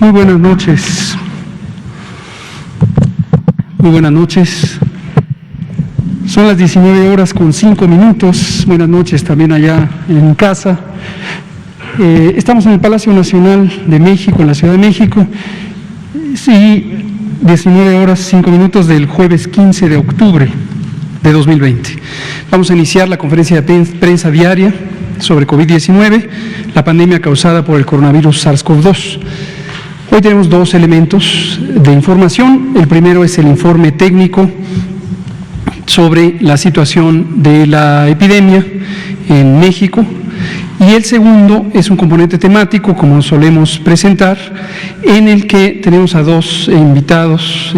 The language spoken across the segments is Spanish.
Muy buenas noches. Muy buenas noches. Son las 19:05. Buenas noches también allá en casa. Estamos en el Palacio Nacional de México, en la Ciudad de México. Sí, 19:05 del jueves 15 de octubre de 2020. Vamos a iniciar la conferencia de prensa diaria sobre COVID-19, la pandemia causada por el coronavirus SARS-CoV-2. Hoy tenemos dos elementos de información. El primero es el informe técnico sobre la situación de la epidemia en México, y el segundo es un componente temático, como solemos presentar, en el que tenemos a dos invitados,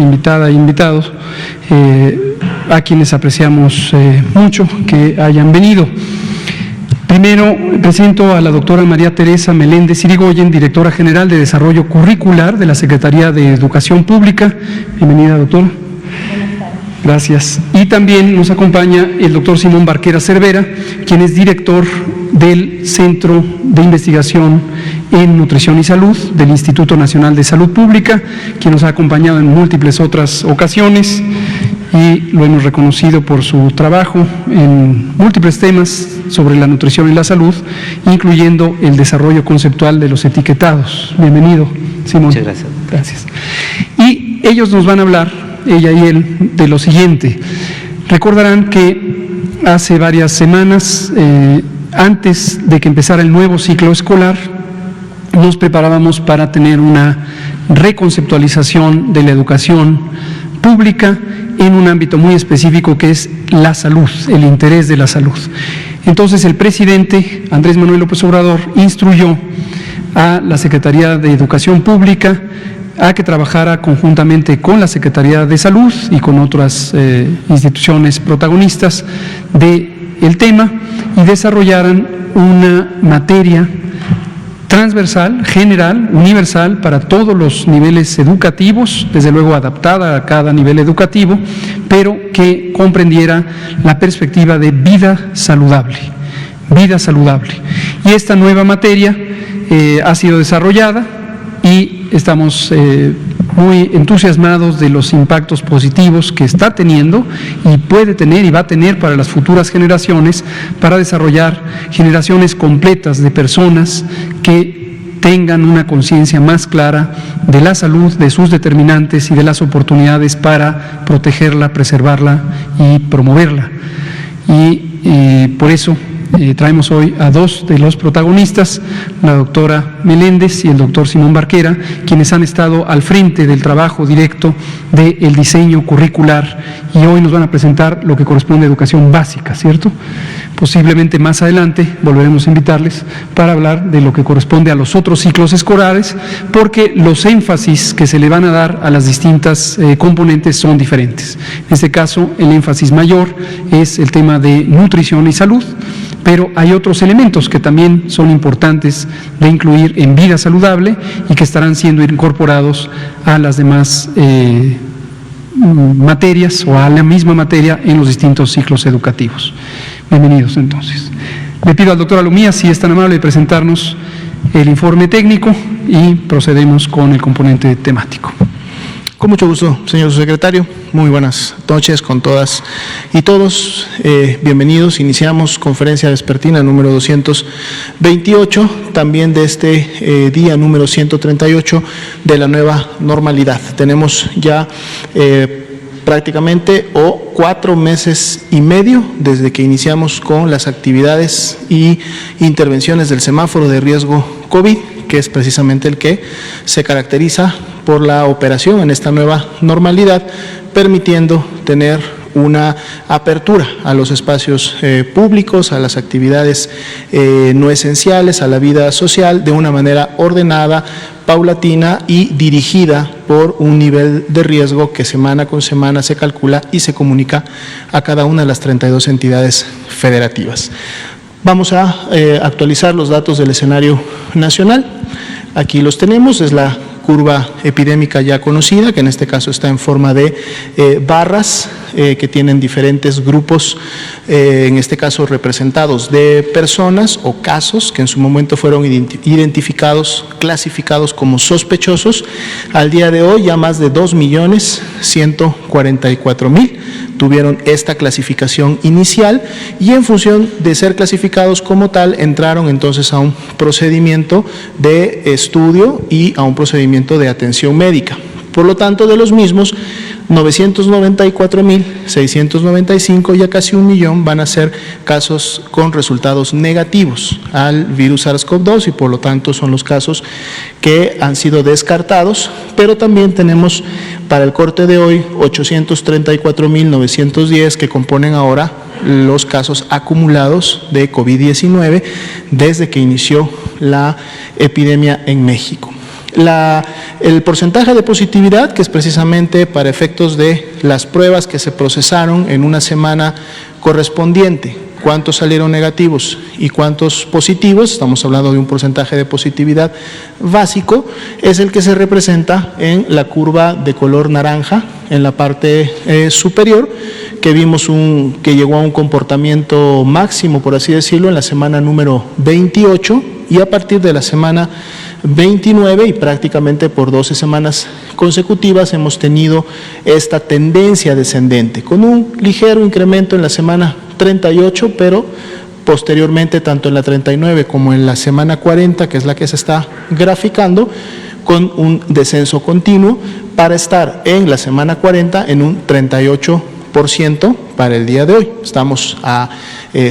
a quienes apreciamos mucho que hayan venido. Primero presento a la doctora María Teresa Meléndez Irigoyen, directora general de Desarrollo Curricular de la Secretaría de Educación Pública. Bienvenida, doctora. Buenas tardes. Gracias. Y también nos acompaña el doctor Simón Barquera Cervera, quien es director del Centro de Investigación en Nutrición y Salud del Instituto Nacional de Salud Pública, quien nos ha acompañado en múltiples otras ocasiones y lo hemos reconocido por su trabajo en múltiples temas sobre la nutrición y la salud, incluyendo el desarrollo conceptual de los etiquetados. Bienvenido, Simón. Muchas gracias. Gracias. Y ellos nos van a hablar, ella y él, de lo siguiente. Recordarán que hace varias semanas, antes de que empezara el nuevo ciclo escolar, nos preparábamos para tener una reconceptualización de la educación pública en un ámbito muy específico que es la salud, el interés de la salud. Entonces el presidente Andrés Manuel López Obrador instruyó a la Secretaría de Educación Pública a que trabajara conjuntamente con la Secretaría de Salud y con otras instituciones protagonistas del tema y desarrollaran una materia transversal, general, universal para todos los niveles educativos, desde luego adaptada a cada nivel educativo, pero que comprendiera la perspectiva de vida saludable. Vida saludable. Y esta nueva materia ha sido desarrollada y estamos muy entusiasmados de los impactos positivos que está teniendo y puede tener y va a tener para las futuras generaciones, para desarrollar generaciones completas de personas que tengan una conciencia más clara de la salud, de sus determinantes y de las oportunidades para protegerla, preservarla y promoverla. Y por eso traemos hoy a dos de los protagonistas, la doctora Meléndez y el doctor Simón Barquera, quienes han estado al frente del trabajo directo del diseño curricular y hoy nos van a presentar lo que corresponde a educación básica, ¿cierto? Posiblemente más adelante volveremos a invitarles para hablar de lo que corresponde a los otros ciclos escolares, porque los énfasis que se le van a dar a las distintas componentes son diferentes. En este caso, el énfasis mayor es el tema de nutrición y salud, pero hay otros elementos que también son importantes de incluir en vida saludable y que estarán siendo incorporados a las demás materias o a la misma materia en los distintos ciclos educativos. Bienvenidos entonces. Le pido al doctor Alumía si es tan amable de presentarnos el informe técnico y procedemos con el componente temático. Con mucho gusto, señor subsecretario. Muy buenas noches con todas y todos. Bienvenidos. Iniciamos conferencia vespertina número 228, también de este día número 138 de la nueva normalidad. Tenemos ya prácticamente 4 meses y medio desde que iniciamos con las actividades y intervenciones del semáforo de riesgo COVID, que es precisamente el que se caracteriza por la operación en esta nueva normalidad, permitiendo tener una apertura a los espacios públicos, a las actividades no esenciales, a la vida social, de una manera ordenada, paulatina y dirigida por un nivel de riesgo que semana con semana se calcula y se comunica a cada una de las 32 entidades federativas. Vamos a actualizar los datos del escenario nacional. Aquí los tenemos, es la curva epidémica ya conocida, que en este caso está en forma de barras que tienen diferentes grupos, en este caso representados de personas o casos que en su momento fueron identificados, clasificados como sospechosos. Al día de hoy ya más de 2.144.000 tuvieron esta clasificación inicial y en función de ser clasificados como tal entraron entonces a un procedimiento de estudio y a un procedimiento de atención médica. Por lo tanto, de los mismos, 994.695, ya casi 1 millón, van a ser casos con resultados negativos al virus SARS-CoV-2 y por lo tanto son los casos que han sido descartados, pero también tenemos para el corte de hoy 834.910 que componen ahora los casos acumulados de COVID-19 desde que inició la epidemia en México. El porcentaje de positividad, que es precisamente para efectos de las pruebas que se procesaron en una semana correspondiente, cuántos salieron negativos y cuántos positivos, estamos hablando de un porcentaje de positividad básico, es el que se representa en la curva de color naranja en la parte superior, que vimos que llegó a un comportamiento máximo, por así decirlo, en la semana número 28 y a partir de la semana 29 y prácticamente por 12 semanas consecutivas hemos tenido esta tendencia descendente, con un ligero incremento en la semana 38, pero posteriormente tanto en la 39 como en la semana 40, que es la que se está graficando, con un descenso continuo para estar en la semana 40 en un 38% para el día de hoy. Estamos a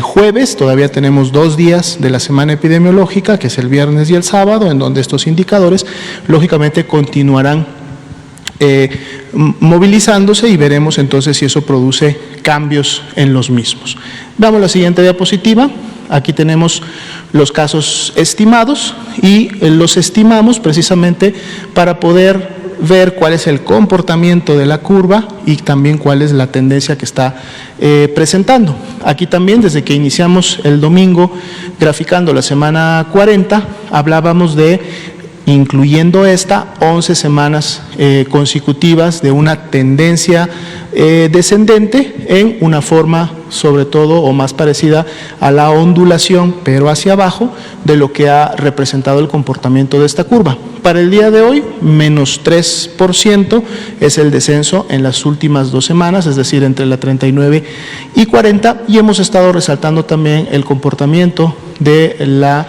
jueves, todavía tenemos 2 días de la semana epidemiológica, que es el viernes y el sábado, en donde estos indicadores lógicamente continuarán movilizándose y veremos entonces si eso produce cambios en los mismos. Veamos la siguiente diapositiva. Aquí tenemos los casos estimados y los estimamos precisamente para poder ver cuál es el comportamiento de la curva y también cuál es la tendencia que está presentando. Aquí también, desde que iniciamos el domingo graficando la semana 40, hablábamos de, incluyendo esta, 11 semanas consecutivas de una tendencia descendente en una forma sobre todo o más parecida a la ondulación, pero hacia abajo, de lo que ha representado el comportamiento de esta curva. Para el día de hoy, menos 3% es el descenso en las últimas 2 semanas, es decir, entre la 39 y 40, y hemos estado resaltando también el comportamiento de la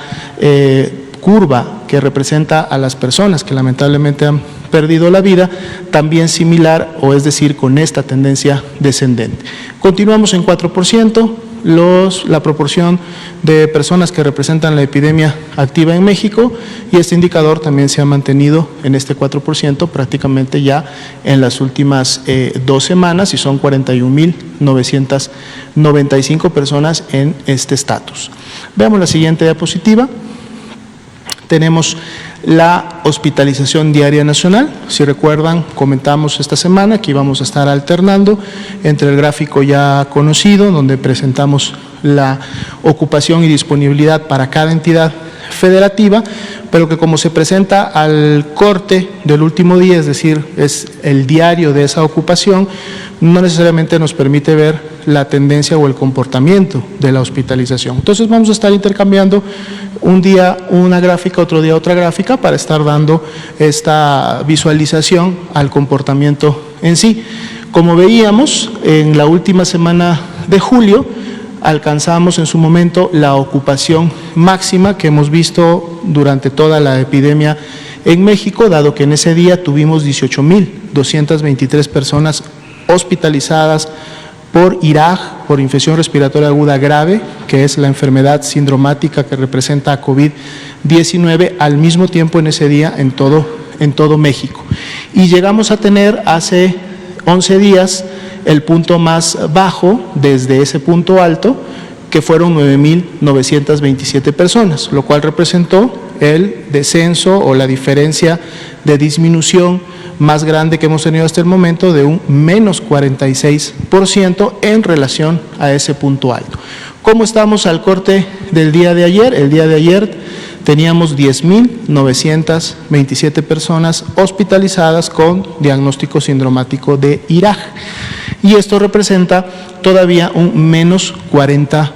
curva que representa a las personas que lamentablemente han perdido la vida, también similar, o es decir, con esta tendencia descendente. Continuamos en 4%, la proporción de personas que representan la epidemia activa en México, y este indicador también se ha mantenido en este 4% prácticamente ya en las últimas 2 semanas, y son 41.995 personas en este estatus. Veamos la siguiente diapositiva. Tenemos la hospitalización diaria nacional. Si recuerdan, comentamos esta semana que íbamos a estar alternando entre el gráfico ya conocido, donde presentamos la ocupación y disponibilidad para cada entidad federativa, pero que como se presenta al corte del último día, es decir, es el diario de esa ocupación, no necesariamente nos permite ver la tendencia o el comportamiento de la hospitalización. Entonces vamos a estar intercambiando un día una gráfica, otro día otra gráfica, para estar dando esta visualización al comportamiento en sí. Como veíamos, en la última semana de julio, alcanzamos en su momento la ocupación máxima que hemos visto durante toda la epidemia en México, dado que en ese día tuvimos 18.223 personas hospitalizadas por IRAG, por infección respiratoria aguda grave, que es la enfermedad sindromática que representa a COVID-19, al mismo tiempo en ese día en todo México. Y llegamos a tener hace 11 días el punto más bajo desde ese punto alto, que fueron 9.927 personas, lo cual representó el descenso o la diferencia de disminución más grande que hemos tenido hasta el momento, de un menos 46% en relación a ese punto alto. ¿Cómo estamos al corte del día de ayer? El día de ayer teníamos 10.927 personas hospitalizadas con diagnóstico sindromático de IRAG, y esto representa todavía un menos 40%.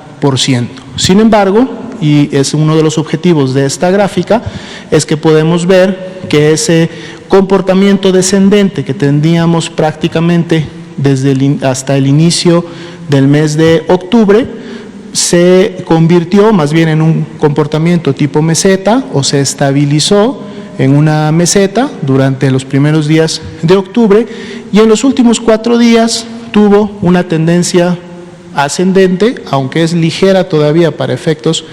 Sin embargo, y es uno de los objetivos de esta gráfica, es que podemos ver que ese comportamiento descendente que teníamos prácticamente hasta el inicio del mes de octubre, se convirtió más bien en un comportamiento tipo meseta, o se estabilizó en una meseta durante los primeros días de octubre, y en los últimos 4 días tuvo una tendencia ascendente, aunque es ligera todavía para efectos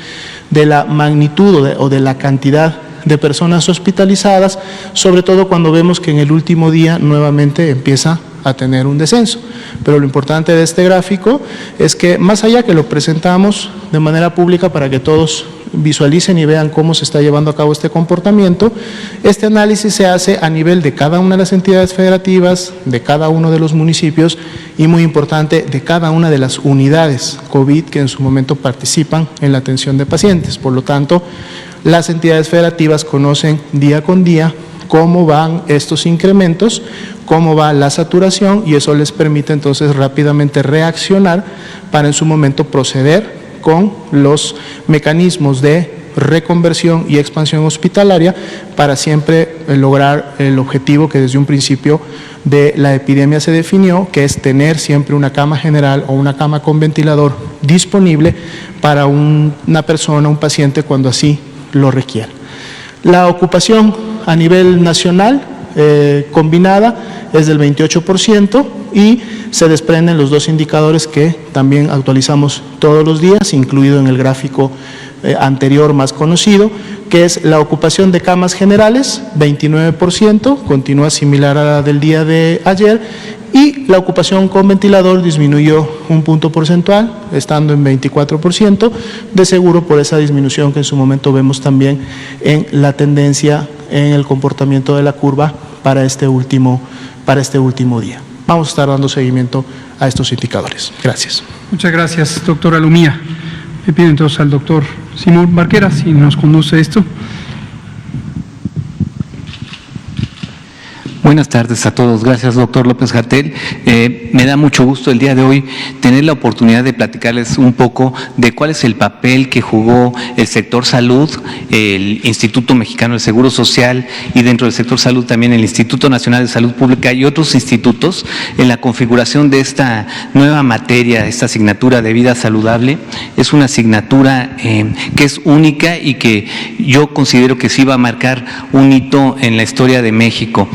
de la magnitud o de la cantidad de personas hospitalizadas, sobre todo cuando vemos que en el último día nuevamente empieza a tener un descenso. Pero lo importante de este gráfico es que, más allá que lo presentamos de manera pública para que todos visualicen y vean cómo se está llevando a cabo este comportamiento, este análisis se hace a nivel de cada una de las entidades federativas, de cada uno de los municipios y, muy importante, de cada una de las unidades COVID que en su momento participan en la atención de pacientes. Por lo tanto, las entidades federativas conocen día con día cómo van estos incrementos, cómo va la saturación, y eso les permite entonces rápidamente reaccionar para en su momento proceder con los mecanismos de reconversión y expansión hospitalaria para siempre lograr el objetivo que desde un principio de la epidemia se definió, que es tener siempre una cama general o una cama con ventilador disponible para una persona, un paciente, cuando así lo requiera. La ocupación a nivel nacional combinada es del 28%, y se desprenden los 2 indicadores que también actualizamos todos los días, incluido en el gráfico anterior más conocido, que es la ocupación de camas generales, 29%, continúa similar a la del día de ayer, y la ocupación con ventilador disminuyó un punto porcentual, estando en 24%, de seguro por esa disminución que en su momento vemos también en la tendencia en el comportamiento de la curva para este último día. Vamos a estar dando seguimiento a estos indicadores. Gracias. Muchas gracias, doctora Lumía. Le pido entonces al doctor Simón Barquera si nos conduce esto. Buenas tardes a todos. Gracias, doctor López-Gatell. Me da mucho gusto el día de hoy tener la oportunidad de platicarles un poco de cuál es el papel que jugó el sector salud, el Instituto Mexicano del Seguro Social, y dentro del sector salud también el Instituto Nacional de Salud Pública y otros institutos en la configuración de esta nueva materia, esta asignatura de vida saludable. Es una asignatura que es única y que yo considero que sí va a marcar un hito en la historia de México.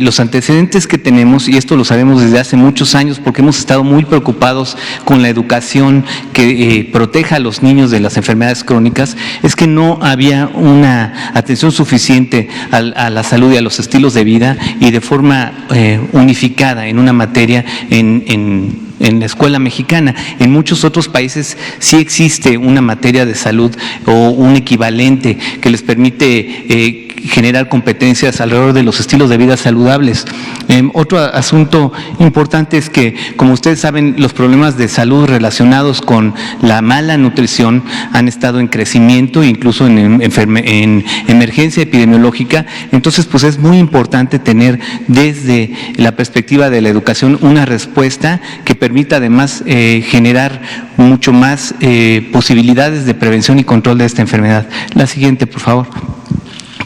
Los antecedentes que tenemos, y esto lo sabemos desde hace muchos años porque hemos estado muy preocupados con la educación que proteja a los niños de las enfermedades crónicas, es que no había una atención suficiente a la salud y a los estilos de vida, y de forma unificada en una materia en la escuela mexicana. En muchos otros países sí existe una materia de salud o un equivalente que les permite generar competencias alrededor de los estilos de vida saludables. Otro asunto importante es que, como ustedes saben, los problemas de salud relacionados con la mala nutrición han estado en crecimiento, incluso en emergencia epidemiológica. Entonces, pues es muy importante tener desde la perspectiva de la educación una respuesta que permita además generar mucho más posibilidades de prevención y control de esta enfermedad. La siguiente, por favor.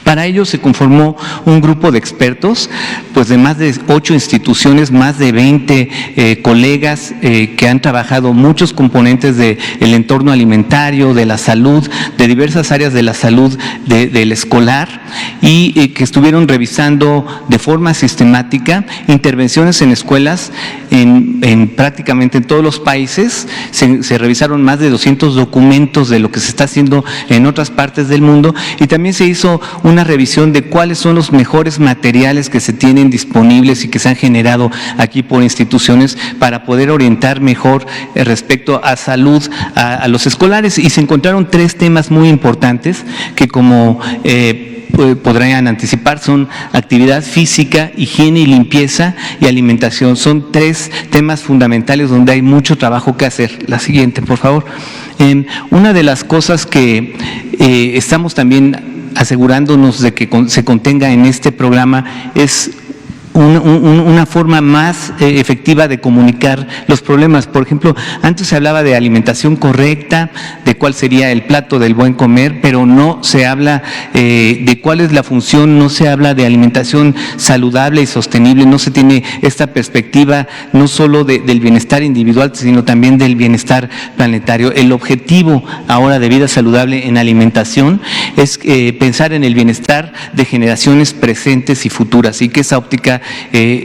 Para ello se conformó un grupo de expertos, pues de más de 8 instituciones, más de 20 colegas que han trabajado muchos componentes del entorno alimentario, de la salud, de diversas áreas de la salud del escolar, y que estuvieron revisando de forma sistemática intervenciones en escuelas en prácticamente en todos los países. Se revisaron más de 200 documentos de lo que se está haciendo en otras partes del mundo, y también se hizo una revisión de cuáles son los mejores materiales que se tienen disponibles y que se han generado aquí por instituciones para poder orientar mejor respecto a salud a los escolares. Y se encontraron 3 temas muy importantes que, como podrían anticipar, son actividad física, higiene y limpieza, y alimentación. Son 3 temas fundamentales donde hay mucho trabajo que hacer. La siguiente, por favor. Una de las cosas que estamos también asegurándonos de que se contenga en este programa es una forma más efectiva de comunicar los problemas. Por ejemplo, antes se hablaba de alimentación correcta, de cuál sería el plato del buen comer, pero no se habla de cuál es la función, no se habla de alimentación saludable y sostenible, no se tiene esta perspectiva no solo del bienestar individual, sino también del bienestar planetario. El objetivo ahora de vida saludable en alimentación es pensar en el bienestar de generaciones presentes y futuras, y que esa óptica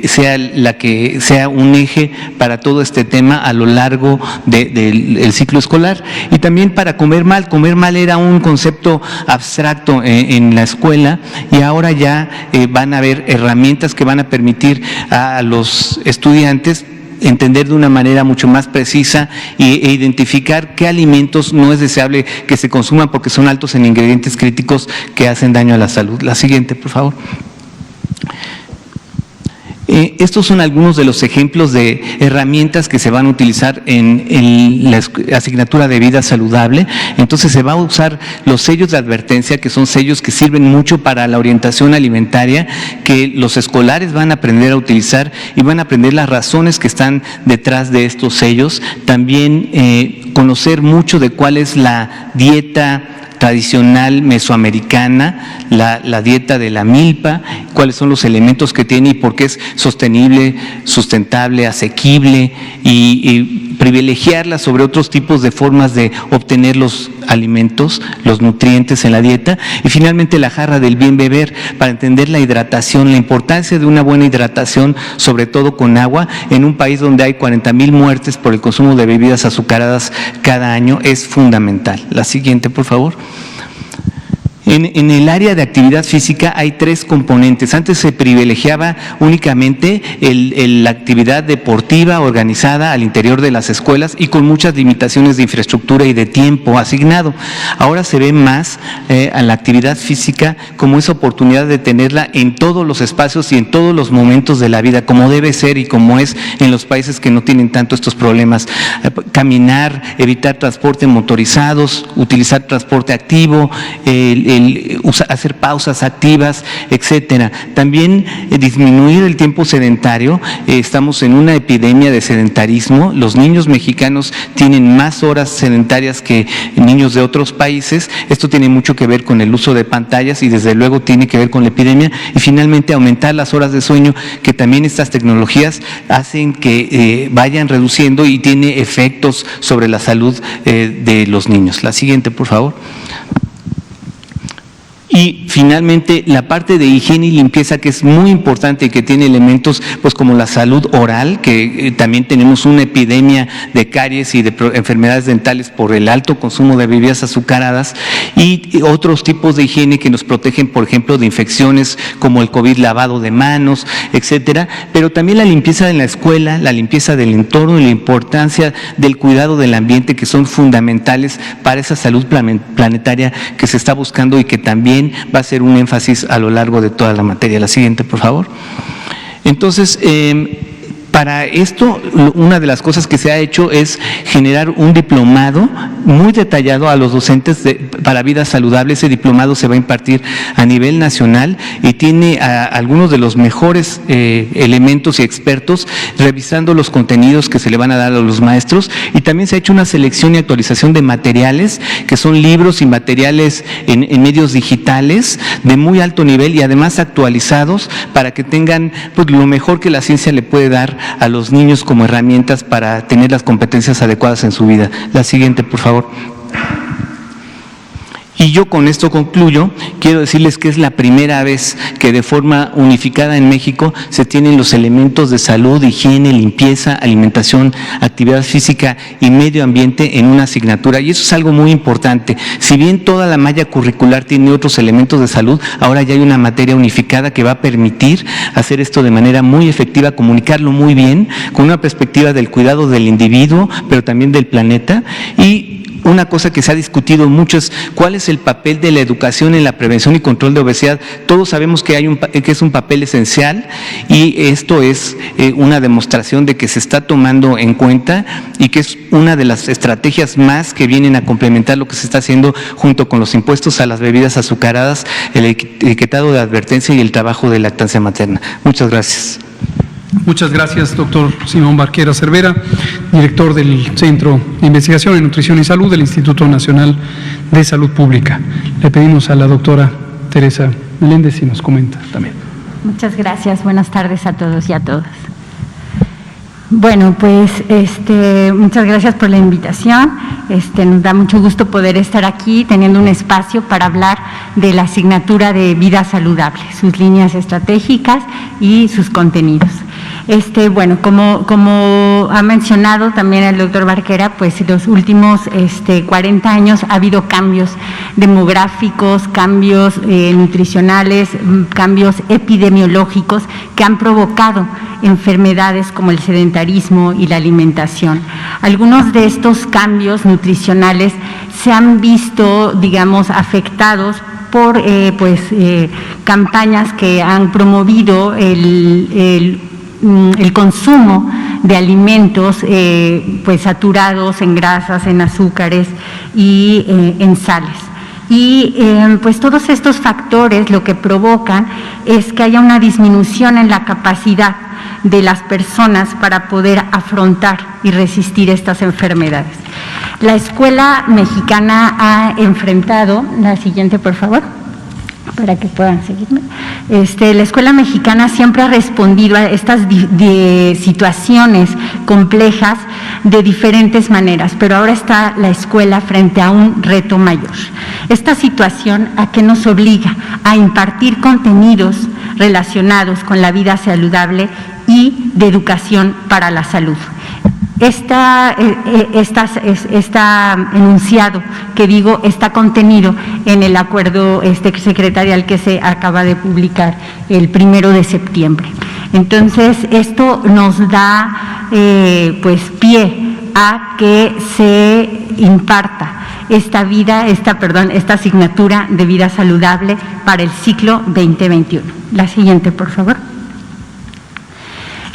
sea la que sea un eje para todo este tema a lo largo del ciclo escolar. Y también para comer mal era un concepto abstracto en la escuela, y ahora ya van a haber herramientas que van a permitir a los estudiantes entender de una manera mucho más precisa e identificar qué alimentos no es deseable que se consuman porque son altos en ingredientes críticos que hacen daño a la salud. La siguiente, por favor. Estos son algunos de los ejemplos de herramientas que se van a utilizar en la asignatura de vida saludable. Entonces se va a usar los sellos de advertencia, que son sellos que sirven mucho para la orientación alimentaria, que los escolares van a aprender a utilizar y van a aprender las razones que están detrás de estos sellos. También conocer mucho de cuál es la dieta tradicional mesoamericana, la dieta de la milpa, cuáles son los elementos que tiene y por qué es sostenible, sustentable, asequible, y privilegiarla sobre otros tipos de formas de obtener los alimentos, los nutrientes en la dieta. Y finalmente la jarra del bien beber, para entender la hidratación, la importancia de una buena hidratación, sobre todo con agua, en un país donde hay 40,000 muertes por el consumo de bebidas azucaradas cada año, es fundamental. La siguiente, por favor. En el área de actividad física hay 3 componentes. Antes se privilegiaba únicamente la actividad deportiva organizada al interior de las escuelas y con muchas limitaciones de infraestructura y de tiempo asignado. Ahora se ve más a la actividad física como esa oportunidad de tenerla en todos los espacios y en todos los momentos de la vida, como debe ser y como es en los países que no tienen tanto estos problemas. Caminar, evitar transporte motorizados, utilizar transporte activo, hacer pausas activas, etcétera. También disminuir el tiempo sedentario. Estamos en una epidemia de sedentarismo. Los niños mexicanos tienen más horas sedentarias que niños de otros países. Esto tiene mucho que ver con el uso de pantallas y desde luego tiene que ver con la epidemia. Y finalmente aumentar las horas de sueño, que también estas tecnologías hacen que vayan reduciendo y tiene efectos sobre la salud de los niños. La siguiente, por favor. Y finalmente la parte de higiene y limpieza, que es muy importante y que tiene elementos pues como la salud oral, que también tenemos una epidemia de caries y de enfermedades dentales por el alto consumo de bebidas azucaradas, y otros tipos de higiene que nos protegen, por ejemplo, de infecciones como el COVID, lavado de manos, etcétera. Pero también la limpieza en la escuela, la limpieza del entorno y la importancia del cuidado del ambiente, que son fundamentales para esa salud planetaria que se está buscando y que también va a ser un énfasis a lo largo de toda la materia. La siguiente, por favor. Entonces, para esto, una de las cosas que se ha hecho es generar un diplomado muy detallado a los docentes para vida saludable. Ese diplomado se va a impartir a nivel nacional y tiene a algunos de los mejores elementos y expertos revisando los contenidos que se le van a dar a los maestros, y también se ha hecho una selección y actualización de materiales, que son libros y materiales en medios digitales de muy alto nivel y además actualizados para que tengan pues, lo mejor que la ciencia le puede dar a los niños como herramientas para tener las competencias adecuadas en su vida. La siguiente, por favor. Y yo con esto concluyo. Quiero decirles que es la primera vez que de forma unificada en México se tienen los elementos de salud, higiene, limpieza, alimentación, actividad física y medio ambiente en una asignatura, y eso es algo muy importante. Si bien toda la malla curricular tiene otros elementos de salud, ahora ya hay una materia unificada que va a permitir hacer esto de manera muy efectiva, comunicarlo muy bien, con una perspectiva del cuidado del individuo, pero también del planeta, y una cosa que se ha discutido mucho es cuál es el papel de la educación en la prevención y control de obesidad. Todos sabemos que es un papel esencial, y esto es una demostración de que se está tomando en cuenta y que es una de las estrategias más que vienen a complementar lo que se está haciendo junto con los impuestos a las bebidas azucaradas, el etiquetado de advertencia y el trabajo de lactancia materna. Muchas gracias. Muchas gracias, doctor Simón Barquera Cervera, director del Centro de Investigación en Nutrición y Salud del Instituto Nacional de Salud Pública. Le pedimos a la doctora Teresa Meléndez si nos comenta también. Muchas gracias. Buenas tardes a todos y a todas. Bueno, pues muchas gracias por la invitación. Nos da mucho gusto poder estar aquí teniendo un espacio para hablar de la asignatura de vida saludable, sus líneas estratégicas y sus contenidos. Bueno, como ha mencionado también el doctor Barquera, pues los últimos 40 años ha habido cambios demográficos, cambios nutricionales, cambios epidemiológicos que han provocado enfermedades como el sedentarismo y la alimentación. Algunos de estos cambios nutricionales se han visto, digamos, afectados por campañas que han promovido el consumo de alimentos pues saturados en grasas, en azúcares y en sales. Y pues todos estos factores lo que provocan es que haya una disminución en la capacidad de las personas para poder afrontar y resistir estas enfermedades. La escuela mexicana ha enfrentado, la siguiente por favor, para que puedan seguirme. La escuela mexicana siempre ha respondido a estas situaciones complejas de diferentes maneras, pero ahora está la escuela frente a un reto mayor. Esta situación ¿a qué nos obliga? A impartir contenidos relacionados con la vida saludable y de educación para la salud. Está enunciado, que digo, está contenido en el acuerdo secretarial que se acaba de publicar el 1 de septiembre. Entonces, esto nos da pie a que se imparta esta asignatura de vida saludable para el ciclo 2021. La siguiente, por favor.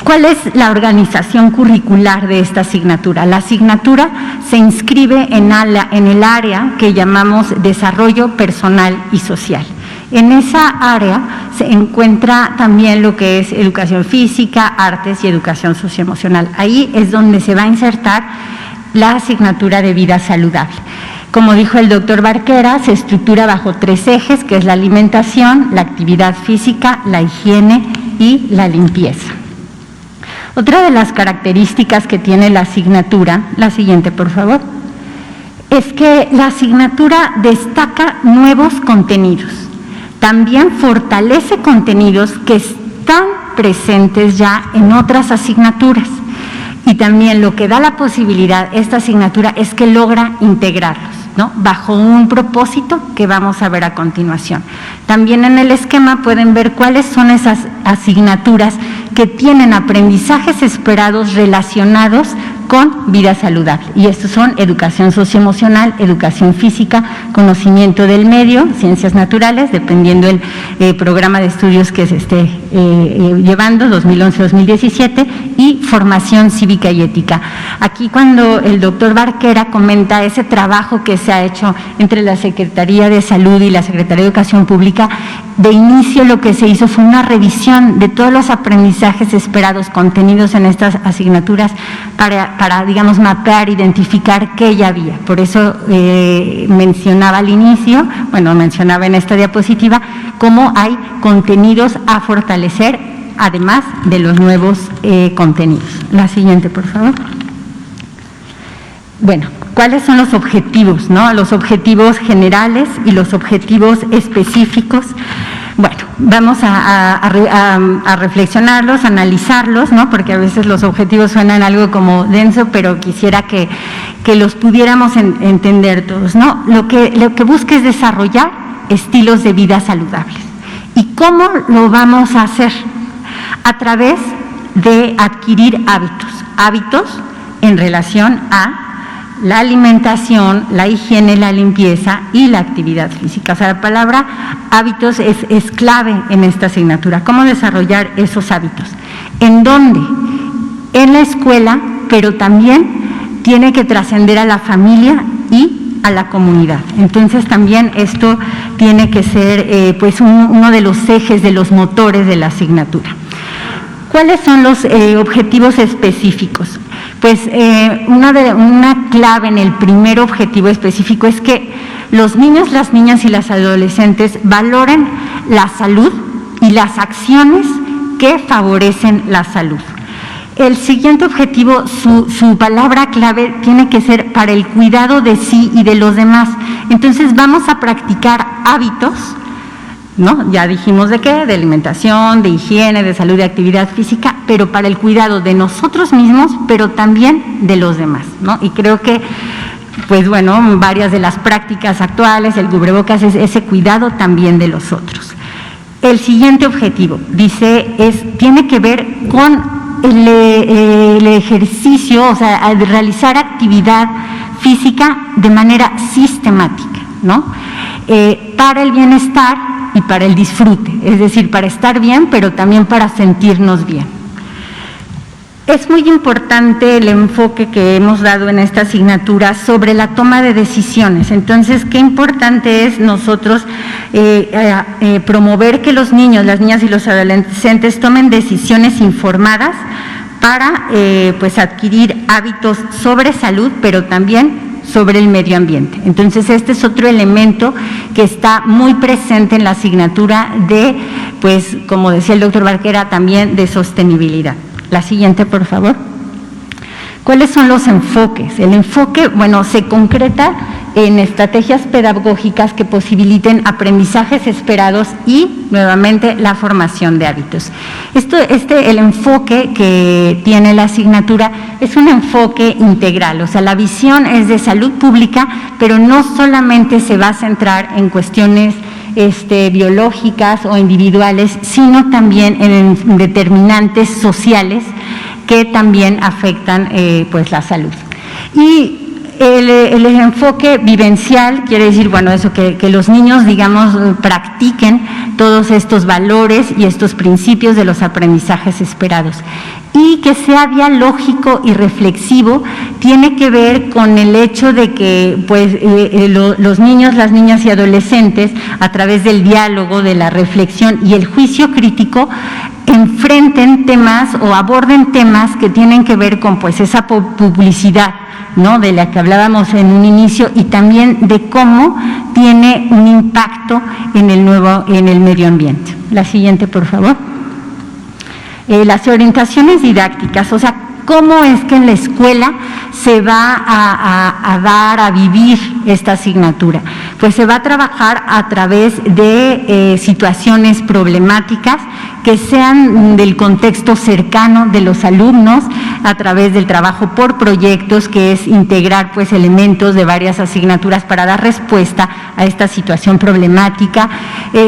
¿Cuál es la organización curricular de esta asignatura? La asignatura se inscribe en el área que llamamos Desarrollo Personal y Social. En esa área se encuentra también lo que es Educación Física, Artes y Educación Socioemocional. Ahí es donde se va a insertar la asignatura de vida saludable. Como dijo el doctor Barquera, se estructura bajo 3 ejes, que es la alimentación, la actividad física, la higiene y la limpieza. Otra de las características que tiene la asignatura, la siguiente por favor, es que la asignatura destaca nuevos contenidos. También fortalece contenidos que están presentes ya en otras asignaturas. Y también lo que da la posibilidad esta asignatura es que logra integrarlos, ¿no? Bajo un propósito que vamos a ver a continuación. También en el esquema pueden ver cuáles son esas asignaturas que tienen aprendizajes esperados relacionados con vida saludable. Y estos son educación socioemocional, educación física, conocimiento del medio, ciencias naturales, dependiendo del programa de estudios que se esté llevando, 2011-2017, y formación cívica y ética. Aquí cuando el doctor Barquera comenta ese trabajo que se ha hecho entre la Secretaría de Salud y la Secretaría de Educación Pública, de inicio lo que se hizo fue una revisión de todos los aprendizajes esperados contenidos en estas asignaturas para digamos, mapear, identificar qué ya había. Por eso mencionaba al inicio, mencionaba en esta diapositiva, cómo hay contenidos a fortalecer, además de los nuevos contenidos. La siguiente, por favor. Bueno, ¿cuáles son los objetivos, no? Los objetivos generales y los objetivos específicos. Bueno, vamos a reflexionarlos, analizarlos, ¿no? Porque a veces los objetivos suenan algo como denso, pero quisiera que los pudiéramos entender todos, ¿no? Lo que busca es desarrollar estilos de vida saludables. ¿Y cómo lo vamos a hacer? A través de adquirir hábitos en relación a la alimentación, la higiene, la limpieza y la actividad física. O sea, la palabra hábitos es clave en esta asignatura. ¿Cómo desarrollar esos hábitos? ¿En dónde? En la escuela, pero también tiene que trascender a la familia y a la comunidad. Entonces también esto tiene que ser pues uno de los ejes, de los motores de la asignatura. ¿Cuáles son los objetivos específicos? Pues una clave en el primer objetivo específico es que los niños, las niñas y las adolescentes valoren la salud y las acciones que favorecen la salud. El siguiente objetivo, su palabra clave tiene que ser para el cuidado de sí y de los demás. Entonces vamos a practicar hábitos, ¿no? Ya dijimos de qué, de alimentación, de higiene, de salud, de actividad física, pero para el cuidado de nosotros mismos, pero también de los demás, ¿no? Y creo que, pues bueno, varias de las prácticas actuales, el cubrebocas es ese cuidado también de los otros. El siguiente objetivo, tiene que ver con el ejercicio, o sea, realizar actividad física de manera sistemática, ¿no? Para el bienestar y para el disfrute, es decir, para estar bien, pero también para sentirnos bien. Es muy importante el enfoque que hemos dado en esta asignatura sobre la toma de decisiones. Entonces, qué importante es nosotros promover que los niños, las niñas y los adolescentes tomen decisiones informadas para pues adquirir hábitos sobre salud, pero también sobre el medio ambiente. Entonces, este es otro elemento que está muy presente en la asignatura de, pues, como decía el doctor Barquera, también de sostenibilidad. La siguiente, por favor. ¿Cuáles son los enfoques? El enfoque, bueno, se concreta en estrategias pedagógicas que posibiliten aprendizajes esperados y, nuevamente, la formación de hábitos. El enfoque que tiene la asignatura es un enfoque integral, o sea, la visión es de salud pública, pero no solamente se va a centrar en cuestiones biológicas o individuales, sino también en determinantes sociales que también afectan pues la salud. Y el enfoque vivencial quiere decir, bueno, eso que los niños, digamos, practiquen todos estos valores y estos principios de los aprendizajes esperados. Y que sea dialógico y reflexivo, tiene que ver con el hecho de que pues, los niños, las niñas y adolescentes, a través del diálogo, de la reflexión y el juicio crítico, enfrenten temas o aborden temas que tienen que ver con pues, esa publicidad, ¿no?, de la que hablábamos en un inicio, y también de cómo tiene un impacto en el medio ambiente. La siguiente, por favor. Las orientaciones didácticas, o sea, cómo es que en la escuela se va a vivir esta asignatura. Pues se va a trabajar a través de situaciones problemáticas que sean del contexto cercano de los alumnos, a través del trabajo por proyectos, que es integrar pues elementos de varias asignaturas para dar respuesta a esta situación problemática.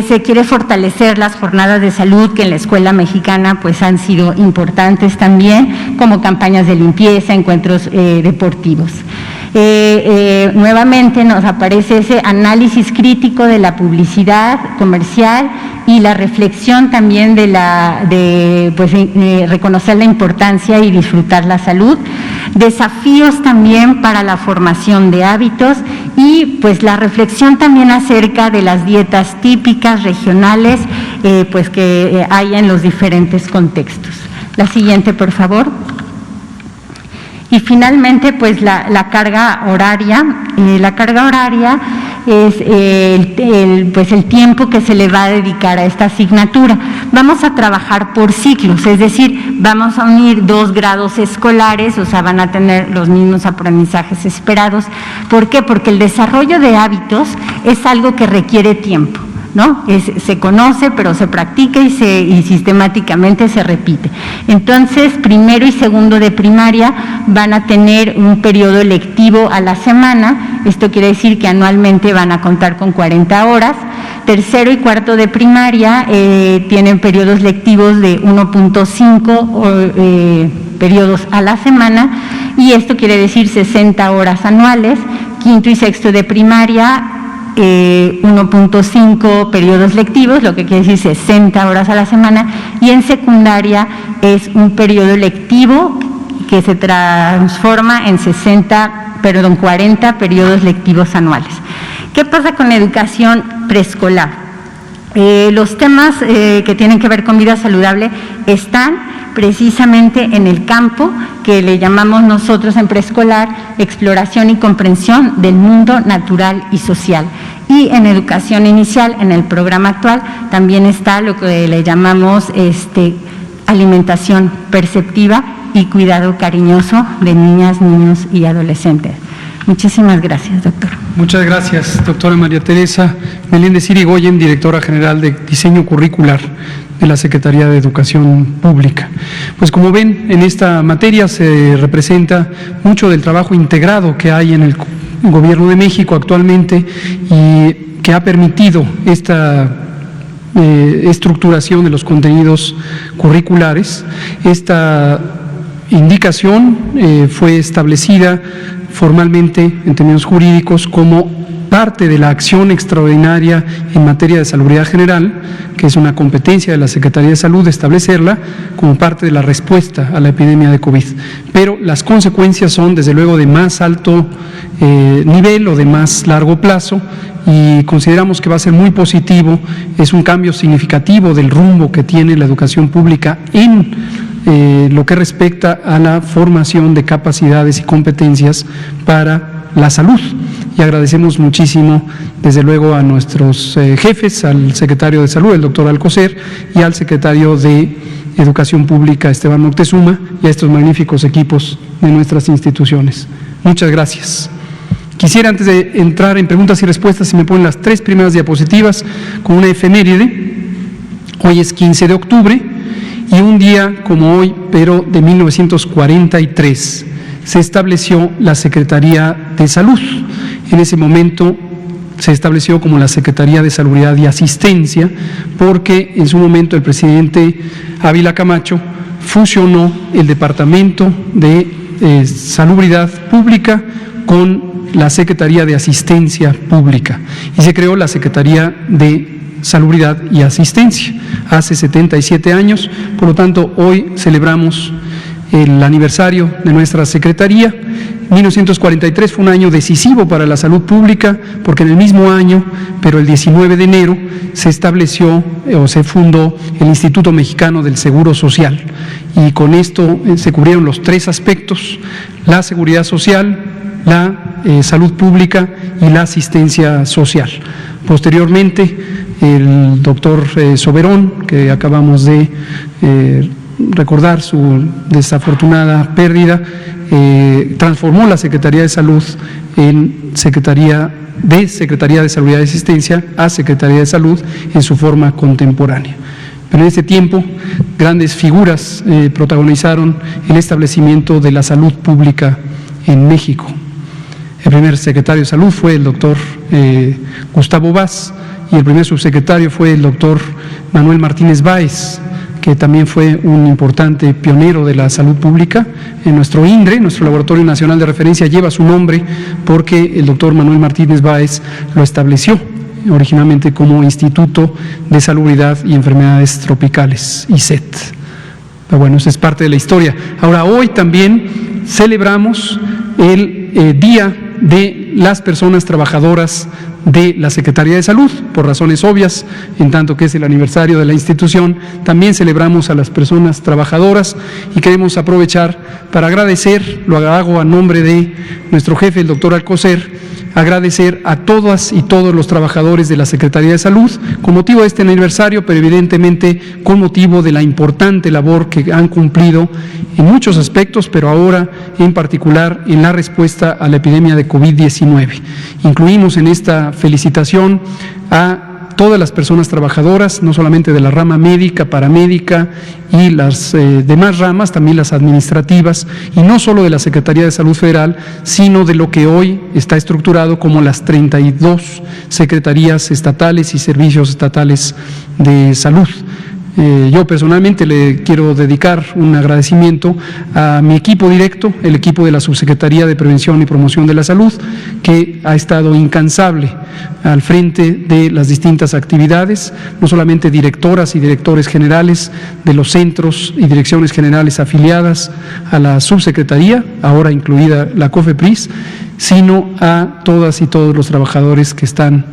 Se quiere fortalecer las jornadas de salud, que en la escuela mexicana pues han sido importantes también, como campañas de limpieza, encuentros deportivos. Nuevamente nos aparece ese análisis crítico de la publicidad comercial y la reflexión también de reconocer la importancia y disfrutar la salud, desafíos también para la formación de hábitos y pues la reflexión también acerca de las dietas típicas regionales pues que hay en los diferentes contextos. La siguiente, por favor. Y finalmente, pues la carga horaria. La carga horaria es el tiempo que se le va a dedicar a esta asignatura. Vamos a trabajar por ciclos, es decir, vamos a unir 2 grados escolares, o sea, van a tener los mismos aprendizajes esperados. ¿Por qué? Porque el desarrollo de hábitos es algo que requiere tiempo, ¿no? Se conoce, pero se practica y sistemáticamente se repite. Entonces, primero y segundo de primaria van a tener un periodo lectivo a la semana. Esto quiere decir que anualmente van a contar con 40 horas. tercero y cuarto de primaria tienen periodos lectivos de 1.5 periodos a la semana, y esto quiere decir 60 horas anuales. Quinto y sexto de primaria, 1.5 periodos lectivos, lo que quiere decir 60 horas a la semana, y en secundaria es un periodo lectivo que se transforma en 40 periodos lectivos anuales. ¿Qué pasa con la educación preescolar? Los temas que tienen que ver con vida saludable están precisamente en el campo que le llamamos nosotros en preescolar exploración y comprensión del mundo natural y social. Y en educación inicial, en el programa actual, también está lo que le llamamos alimentación perceptiva y cuidado cariñoso de niñas, niños y adolescentes. Muchísimas gracias, doctor. Muchas gracias, doctora María Teresa Meléndez Irigoyen, directora general de Diseño Curricular de la Secretaría de Educación Pública. Pues como ven, en esta materia se representa mucho del trabajo integrado que hay en el Gobierno de México actualmente y que ha permitido esta estructuración de los contenidos curriculares. Esta indicación fue establecida formalmente en términos jurídicos como parte de la acción extraordinaria en materia de salubridad general, que es una competencia de la Secretaría de Salud establecerla como parte de la respuesta a la epidemia de COVID. Pero las consecuencias son, desde luego, de más alto nivel o de más largo plazo, y consideramos que va a ser muy positivo. Es un cambio significativo del rumbo que tiene la educación pública en lo que respecta a la formación de capacidades y competencias para la salud. Y agradecemos muchísimo, desde luego, a nuestros jefes, al secretario de Salud, el doctor Alcocer, y al secretario de Educación Pública, Esteban Moctezuma, y a estos magníficos equipos de nuestras instituciones. Muchas gracias. Quisiera, antes de entrar en preguntas y respuestas, si me ponen las 3 primeras diapositivas, con una efeméride. Hoy es 15 de octubre, y un día como hoy, pero de 1943, se estableció la Secretaría de Salud. En ese momento se estableció como la Secretaría de Salubridad y Asistencia, porque en su momento el presidente Ávila Camacho fusionó el Departamento de Salubridad Pública con la Secretaría de Asistencia Pública, y se creó la Secretaría de Salubridad y Asistencia hace 77 años. Por lo tanto, hoy celebramos el aniversario de nuestra Secretaría. 1943 fue un año decisivo para la salud pública, porque en el mismo año, pero el 19 de enero, se estableció o se fundó el Instituto Mexicano del Seguro Social, y con esto se cubrieron los 3 aspectos: la seguridad social, la salud pública y la asistencia social. Posteriormente, el doctor Soberón, que acabamos de recordar su desafortunada pérdida, transformó la Secretaría de Salud en Secretaría de Salubridad y Asistencia a Secretaría de Salud en su forma contemporánea. Pero en este tiempo, grandes figuras protagonizaron el establecimiento de la salud pública en México. El primer secretario de Salud fue el doctor Gustavo Vaz, y el primer subsecretario fue el doctor Manuel Martínez Báez, que también fue un importante pionero de la salud pública. En nuestro INDRE, nuestro Laboratorio Nacional de Referencia, lleva su nombre porque el doctor Manuel Martínez Báez lo estableció originalmente como Instituto de Salubridad y Enfermedades Tropicales, ISET. Pero bueno, esa es parte de la historia. Ahora, hoy también celebramos el Día de las Personas Trabajadoras de la Secretaría de Salud, por razones obvias, en tanto que es el aniversario de la institución. También celebramos a las personas trabajadoras y queremos aprovechar para agradecer, lo hago a nombre de nuestro jefe, el doctor Alcocer, agradecer a todas y todos los trabajadores de la Secretaría de Salud con motivo de este aniversario, pero evidentemente con motivo de la importante labor que han cumplido en muchos aspectos, pero ahora en particular en la respuesta a la epidemia de COVID-19. Incluimos en esta felicitación a todas las personas trabajadoras, no solamente de la rama médica, paramédica y las demás ramas, también las administrativas, y no solo de la Secretaría de Salud Federal, sino de lo que hoy está estructurado como las 32 secretarías estatales y servicios estatales de salud. Yo personalmente le quiero dedicar un agradecimiento a mi equipo directo, el equipo de la Subsecretaría de Prevención y Promoción de la Salud, que ha estado incansable al frente de las distintas actividades, no solamente directoras y directores generales de los centros y direcciones generales afiliadas a la Subsecretaría, ahora incluida la COFEPRIS, sino a todas y todos los trabajadores que están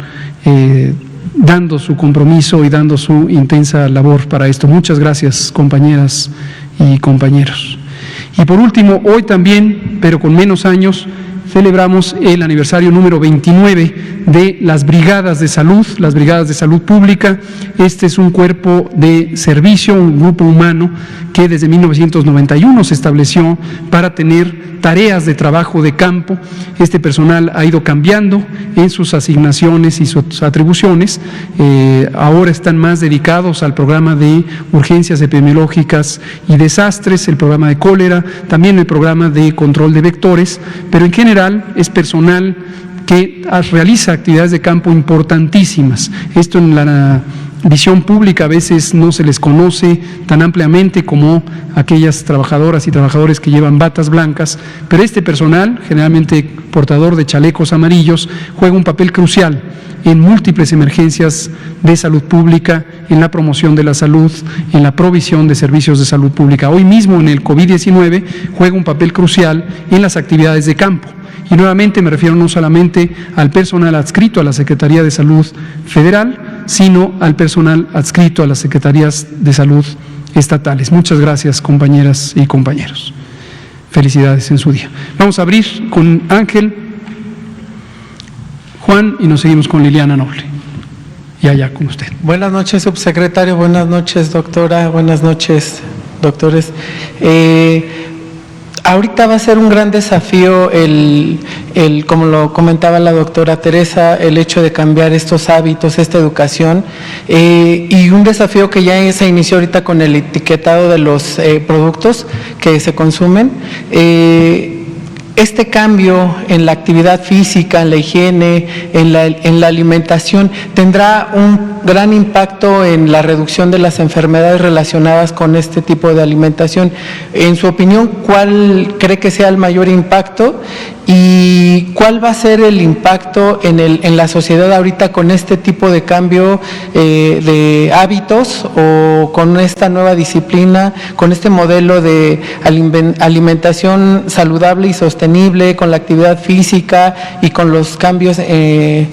dando su compromiso y dando su intensa labor para esto. Muchas gracias, compañeras y compañeros. Y por último, hoy también, pero con menos años, celebramos el aniversario número 29 de las Brigadas de Salud Pública. Este es un cuerpo de servicio, un grupo humano que desde 1991 se estableció para tener tareas de trabajo de campo. Este personal ha ido cambiando en sus asignaciones y sus atribuciones. Ahora están más dedicados al programa de urgencias epidemiológicas y desastres, el programa de cólera, también el programa de control de vectores, pero en general es personal que realiza actividades de campo importantísimas. Esto en la visión pública a veces no se les conoce tan ampliamente como aquellas trabajadoras y trabajadores que llevan batas blancas, pero este personal, generalmente portador de chalecos amarillos, juega un papel crucial en múltiples emergencias de salud pública, en la promoción de la salud, en la provisión de servicios de salud pública. Hoy mismo en el COVID-19 juega un papel crucial en las actividades de campo. Y nuevamente me refiero no solamente al personal adscrito a la Secretaría de Salud Federal, sino al personal adscrito a las Secretarías de Salud estatales. Muchas gracias, compañeras y compañeros. Felicidades en su día. Vamos a abrir con Ángel, Juan y nos seguimos con Liliana Noble. Y allá con usted. Buenas noches, subsecretario. Buenas noches, doctora. Buenas noches, doctores. Ahorita va a ser un gran desafío como lo comentaba la doctora Teresa, el hecho de cambiar estos hábitos, esta educación, y un desafío que ya se inició ahorita con el etiquetado de los productos que se consumen. Este cambio en la actividad física, en la higiene, en la alimentación, tendrá un gran impacto en la reducción de las enfermedades relacionadas con este tipo de alimentación. En su opinión, ¿cuál cree que sea el mayor impacto y cuál va a ser el impacto en la sociedad ahorita con este tipo de cambio de hábitos o con esta nueva disciplina, con este modelo de alimentación saludable y sostenible, con la actividad física y con los cambios en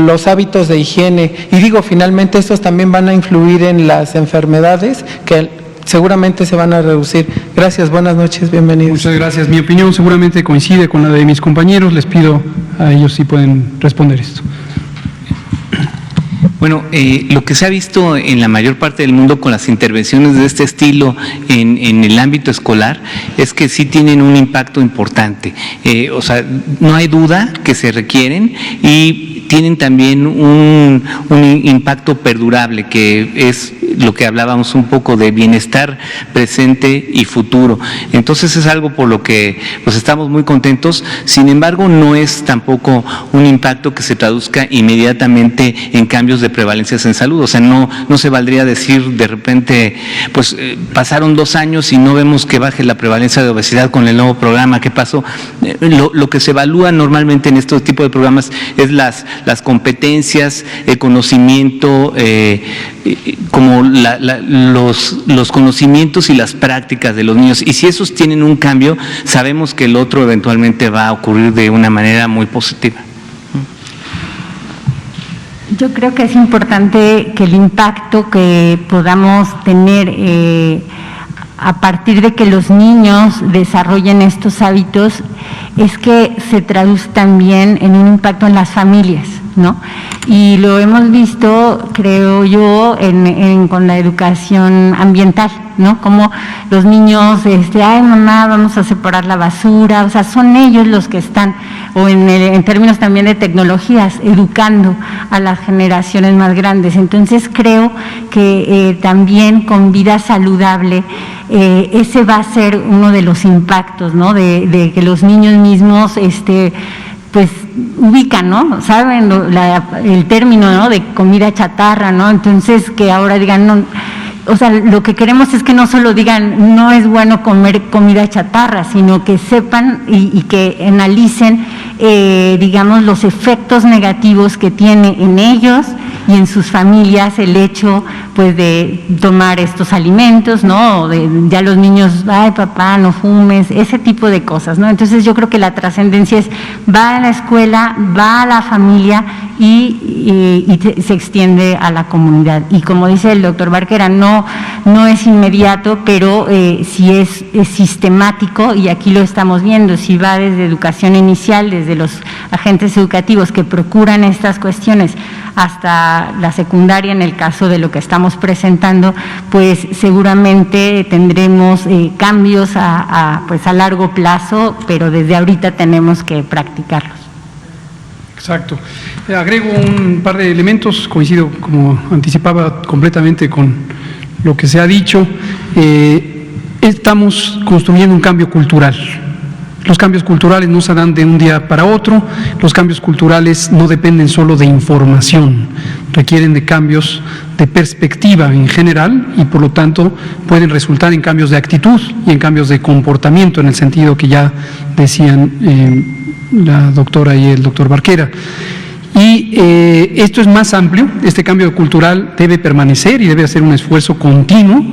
los hábitos de higiene? Y digo, finalmente estos también van a influir en las enfermedades que seguramente se van a reducir. Gracias, buenas noches, bienvenidos. Muchas gracias. Mi opinión seguramente coincide con la de mis compañeros. Les pido a ellos si pueden responder esto. Bueno, lo que se ha visto en la mayor parte del mundo con las intervenciones de este estilo en el ámbito escolar es que sí tienen un impacto importante. O sea, no hay duda que se requieren y tienen también un impacto perdurable, que es lo que hablábamos un poco de bienestar presente y futuro. Entonces es algo por lo que pues estamos muy contentos. Sin embargo, no es tampoco un impacto que se traduzca inmediatamente en cambios de prevalencias en salud. O sea, no se valdría decir de repente, pues pasaron 2 años y no vemos que baje la prevalencia de obesidad con el nuevo programa. ¿Qué pasó? Lo que se evalúa normalmente en estos tipos de programas es las competencias, el conocimiento, como los conocimientos y las prácticas de los niños. Y si esos tienen un cambio, sabemos que el otro eventualmente va a ocurrir de una manera muy positiva. Yo creo que es importante que el impacto que podamos tener a partir de que los niños desarrollen estos hábitos es que se traduce también en un impacto en las familias, ¿no? Y lo hemos visto, creo yo, con la educación ambiental, ¿no? Como los niños, ay mamá, vamos a separar la basura, o sea, son ellos los que están, o en términos también de tecnologías, educando a las generaciones más grandes. Entonces creo que también con vida saludable, ese va a ser uno de los impactos, ¿no? De que los niños mismos, pues ubican, ¿no? Saben el término, ¿no? De comida chatarra, ¿no? Entonces que ahora digan, no, o sea, lo que queremos es que no solo digan no es bueno comer comida chatarra, sino que sepan y que analicen, digamos, los efectos negativos que tiene en ellos y en sus familias el hecho, pues, de tomar estos alimentos, ¿no? O ya los niños, ay papá, no fumes, ese tipo de cosas, ¿no? Entonces yo creo que la trascendencia es, va a la escuela, va a la familia y se extiende a la comunidad. Y como dice el doctor Barquera, no es inmediato, pero sí es sistemático, y aquí lo estamos viendo, si va desde educación inicial, desde los agentes educativos que procuran estas cuestiones, hasta la secundaria, en el caso de lo que estamos presentando, pues seguramente tendremos cambios pues a largo plazo, pero desde ahorita tenemos que practicarlos. Exacto. Agrego un par de elementos, coincido, como anticipaba, completamente con lo que se ha dicho. Estamos construyendo un cambio cultural. Los cambios culturales no se dan de un día para otro, los cambios culturales no dependen solo de información, requieren de cambios de perspectiva en general y por lo tanto pueden resultar en cambios de actitud y en cambios de comportamiento, en el sentido que ya decían la doctora y el doctor Barquera. Y esto es más amplio, este cambio cultural debe permanecer y debe hacer un esfuerzo continuo,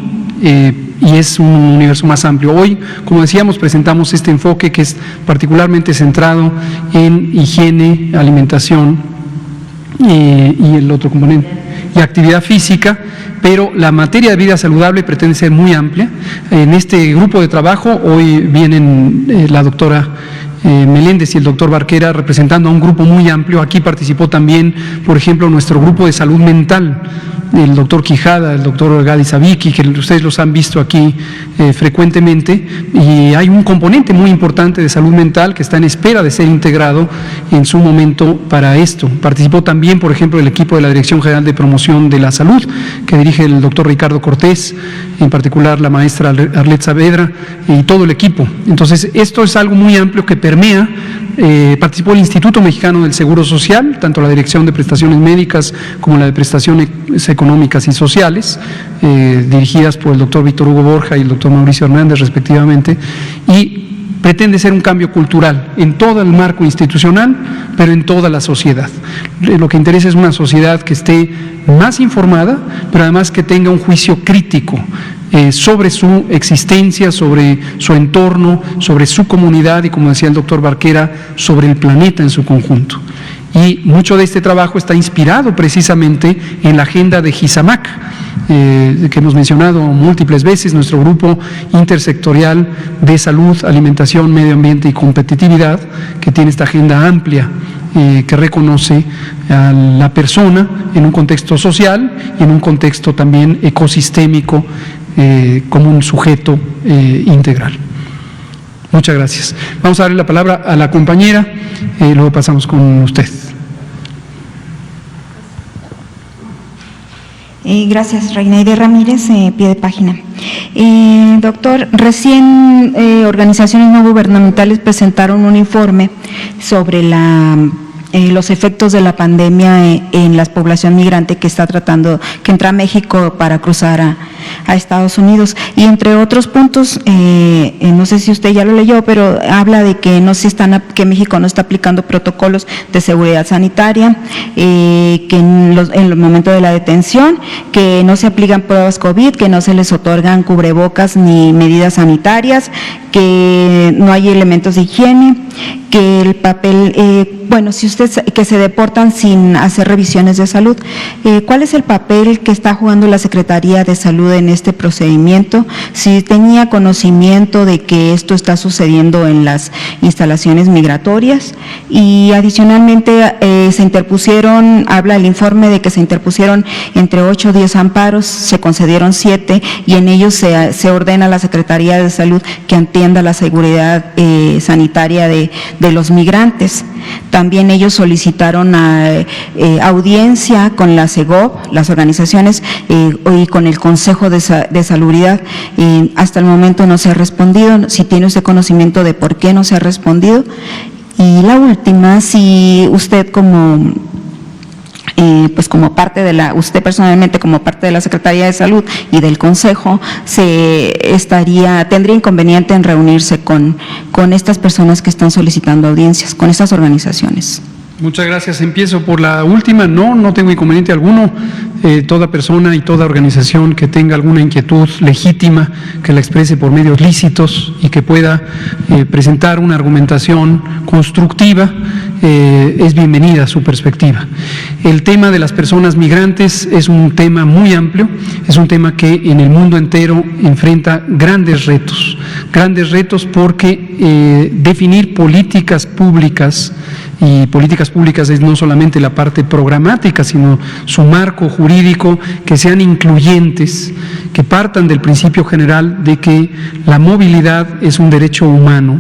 y es un universo más amplio. Hoy, como decíamos, presentamos este enfoque que es particularmente centrado en higiene, alimentación y el otro componente, y actividad física, pero la materia de vida saludable pretende ser muy amplia. En este grupo de trabajo hoy vienen la doctora Meléndez y el doctor Barquera representando a un grupo muy amplio. Aquí participó también, por ejemplo, nuestro grupo de salud mental, el doctor Quijada, el doctor Gadi Sabiki, que ustedes los han visto aquí frecuentemente, y hay un componente muy importante de salud mental que está en espera de ser integrado en su momento para esto. Participó también, por ejemplo, el equipo de la Dirección General de Promoción de la Salud, que dirige el doctor Ricardo Cortés, en particular la maestra Arlet Saavedra y todo el equipo. Entonces, esto es algo muy amplio que permea. Participó el Instituto Mexicano del Seguro Social, tanto la Dirección de Prestaciones Médicas como la de Prestaciones Económicas y Sociales, dirigidas por el doctor Víctor Hugo Borja y el doctor Mauricio Hernández respectivamente, y pretende ser un cambio cultural en todo el marco institucional, pero en toda la sociedad. Lo que interesa es una sociedad que esté más informada, pero además que tenga un juicio crítico sobre su existencia, sobre su entorno, sobre su comunidad y, como decía el doctor Barquera, sobre el planeta en su conjunto. Y mucho de este trabajo está inspirado precisamente en la agenda de GISAMAC, que hemos mencionado múltiples veces, nuestro grupo intersectorial de salud, alimentación, medio ambiente y competitividad, que tiene esta agenda amplia que reconoce a la persona en un contexto social y en un contexto también ecosistémico como un sujeto integral. Muchas gracias. Vamos a darle la palabra a la compañera y luego pasamos con usted. Gracias, Reinaide Ramírez, pie de página. Doctor, recién organizaciones no gubernamentales presentaron un informe sobre los efectos de la pandemia en la población migrante que entra a México para cruzar a Estados Unidos. Y entre otros puntos, no sé si usted ya lo leyó, pero habla de que que México no está aplicando protocolos de seguridad sanitaria, que en el momento de la detención, que no se aplican pruebas COVID, que no se les otorgan cubrebocas ni medidas sanitarias, que no hay elementos de higiene, que el papel, que se deportan sin hacer revisiones de salud. ¿Cuál es el papel que está jugando la Secretaría de Salud en este procedimiento? Si tenía conocimiento de que esto está sucediendo en las instalaciones migratorias, y adicionalmente se interpusieron, habla el informe de que se interpusieron entre 8 o 10 amparos, se concedieron 7 y en ellos se ordena a la Secretaría de Salud que atienda la seguridad sanitaria de los migrantes. También ellos solicitaron audiencia con la CEGOP, las organizaciones, y con el Consejo de Salubridad. Hasta el momento no se ha respondido. Si tiene usted conocimiento de por qué no se ha respondido. Y la última, si usted como parte de usted personalmente como parte de la Secretaría de Salud y del Consejo, tendría inconveniente en reunirse con estas personas que están solicitando audiencias, con estas organizaciones. Muchas gracias. Empiezo por la última. No tengo inconveniente alguno. Toda persona y toda organización que tenga alguna inquietud legítima, que la exprese por medios lícitos y que pueda presentar una argumentación constructiva, es bienvenida su perspectiva. El tema de las personas migrantes es un tema muy amplio, es un tema que en el mundo entero enfrenta grandes retos porque definir políticas públicas, y políticas públicas es no solamente la parte programática, sino su marco jurídico, que sean incluyentes, que partan del principio general de que la movilidad es un derecho humano,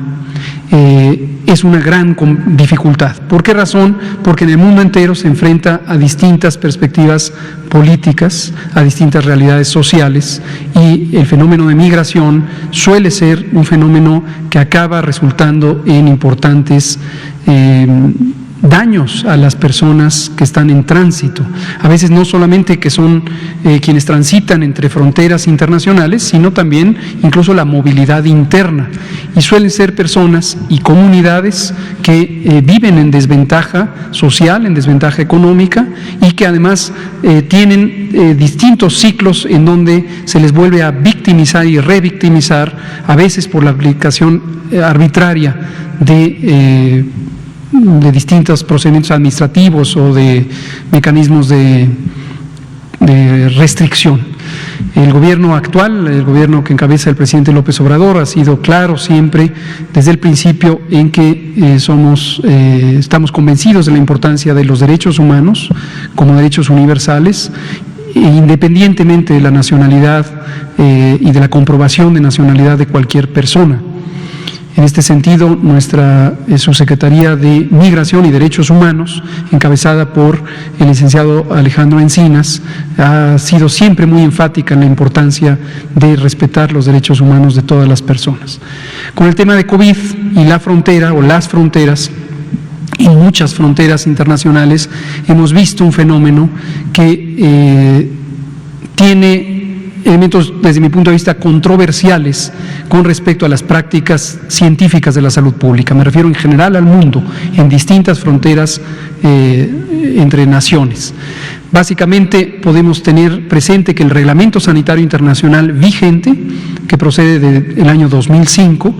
es una gran dificultad. ¿Por qué razón? Porque en el mundo entero se enfrenta a distintas perspectivas políticas, a distintas realidades sociales, y el fenómeno de migración suele ser un fenómeno que acaba resultando en importantes daños a las personas que están en tránsito. A veces no solamente que son quienes transitan entre fronteras internacionales, sino también incluso la movilidad interna. Y suelen ser personas y comunidades que viven en desventaja social, en desventaja económica, y que además tienen distintos ciclos en donde se les vuelve a victimizar y revictimizar, a veces por la aplicación arbitraria de distintos procedimientos administrativos o de mecanismos de restricción. El gobierno actual, el gobierno que encabeza el presidente López Obrador, ha sido claro siempre desde el principio en que estamos convencidos de la importancia de los derechos humanos como derechos universales, independientemente de la nacionalidad y de la comprobación de nacionalidad de cualquier persona. En este sentido, nuestra Subsecretaría de Migración y Derechos Humanos, encabezada por el licenciado Alejandro Encinas, ha sido siempre muy enfática en la importancia de respetar los derechos humanos de todas las personas. Con el tema de COVID y la frontera o las fronteras, en muchas fronteras internacionales hemos visto un fenómeno que tiene elementos, desde mi punto de vista, controversiales con respecto a las prácticas científicas de la salud pública. Me refiero en general al mundo, en distintas fronteras entre naciones. Básicamente podemos tener presente que el Reglamento Sanitario Internacional vigente, que procede del año 2005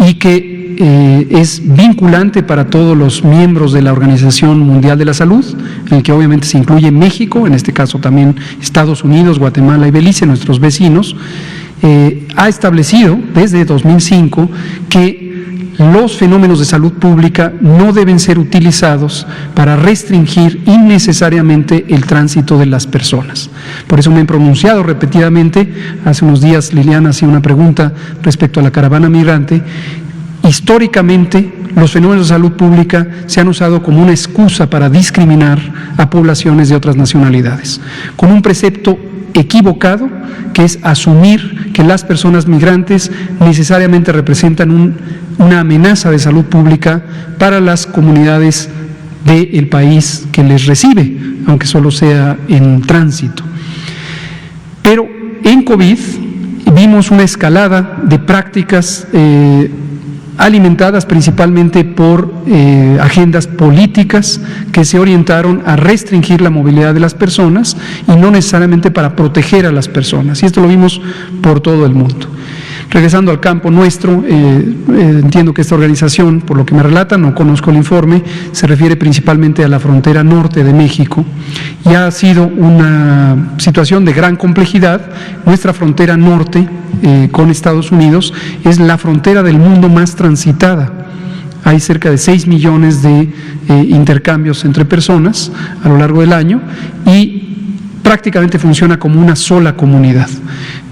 y que es vinculante para todos los miembros de la Organización Mundial de la Salud, en el que obviamente se incluye México, en este caso también Estados Unidos, Guatemala y Belice, nuestros vecinos, ha establecido desde 2005 que los fenómenos de salud pública no deben ser utilizados para restringir innecesariamente el tránsito de las personas. Por eso me he pronunciado repetidamente. Hace unos días Liliana hacía una pregunta respecto a la caravana migrante. Históricamente, los fenómenos de salud pública se han usado como una excusa para discriminar a poblaciones de otras nacionalidades, con un precepto equivocado, que es asumir que las personas migrantes necesariamente representan una amenaza de salud pública para las comunidades del país que les recibe, aunque solo sea en tránsito. Pero en COVID vimos una escalada de prácticas alimentadas principalmente por agendas políticas que se orientaron a restringir la movilidad de las personas y no necesariamente para proteger a las personas. Y esto lo vimos por todo el mundo. Regresando al campo nuestro, entiendo que esta organización, por lo que me relatan, no conozco el informe, se refiere principalmente a la frontera norte de México y ha sido una situación de gran complejidad. Nuestra frontera norte con Estados Unidos es la frontera del mundo más transitada. Hay cerca de 6 millones de intercambios entre personas a lo largo del año y prácticamente funciona como una sola comunidad.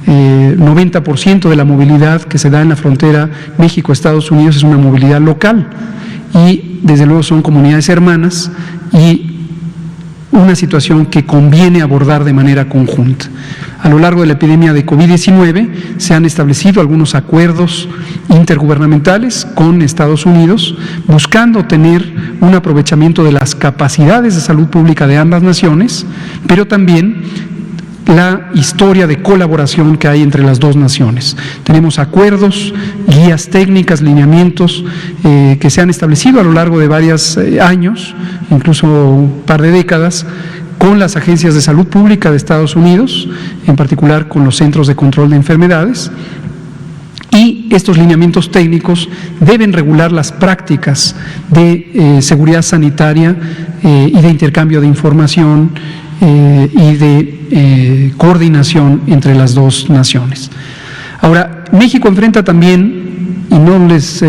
90% de la movilidad que se da en la frontera México-Estados Unidos es una movilidad local y desde luego son comunidades hermanas y una situación que conviene abordar de manera conjunta. A lo largo de la epidemia de COVID-19 se han establecido algunos acuerdos intergubernamentales con Estados Unidos buscando tener un aprovechamiento de las capacidades de salud pública de ambas naciones, pero también la historia de colaboración que hay entre las dos naciones. Tenemos acuerdos, guías técnicas, lineamientos que se han establecido a lo largo de varios años, incluso un par de décadas, con las agencias de salud pública de Estados Unidos, en particular con los centros de control de enfermedades, y estos lineamientos técnicos deben regular las prácticas de seguridad sanitaria y de intercambio de información y de coordinación entre las dos naciones. Ahora, México enfrenta también, y no les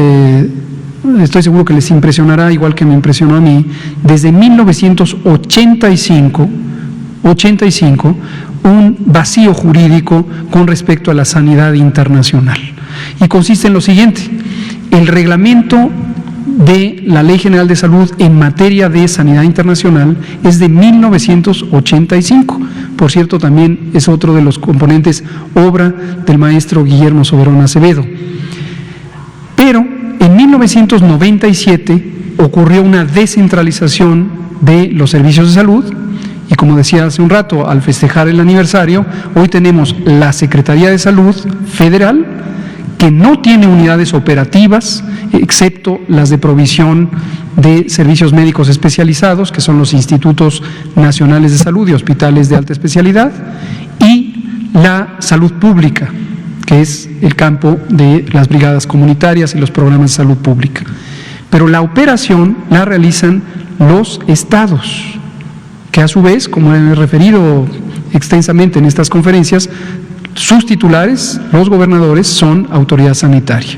estoy seguro que les impresionará igual que me impresionó a mí, desde 1985 un vacío jurídico con respecto a la sanidad internacional. Y consiste en lo siguiente: el reglamento de la Ley General de Salud en materia de sanidad internacional es de 1985. Por cierto, también es otro de los componentes obra del maestro Guillermo Soberón Acevedo. Pero en 1997 ocurrió una descentralización de los servicios de salud y, como decía hace un rato, al festejar el aniversario, hoy tenemos la Secretaría de Salud Federal, que no tiene unidades operativas, excepto las de provisión de servicios médicos especializados, que son los Institutos Nacionales de Salud y hospitales de alta especialidad, y la salud pública, que es el campo de las brigadas comunitarias y los programas de salud pública. Pero la operación la realizan los estados, que a su vez, como he referido extensamente en estas conferencias, sus titulares, los gobernadores, son autoridad sanitaria.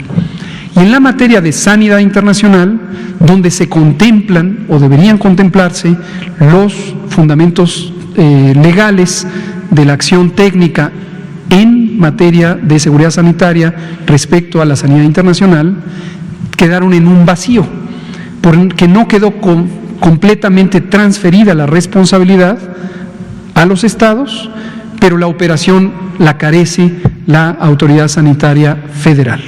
Y en la materia de sanidad internacional, donde se contemplan o deberían contemplarse los fundamentos legales de la acción técnica en materia de seguridad sanitaria respecto a la sanidad internacional, quedaron en un vacío, porque no quedó completamente transferida la responsabilidad a los estados, pero la operación la carece la Autoridad Sanitaria Federal.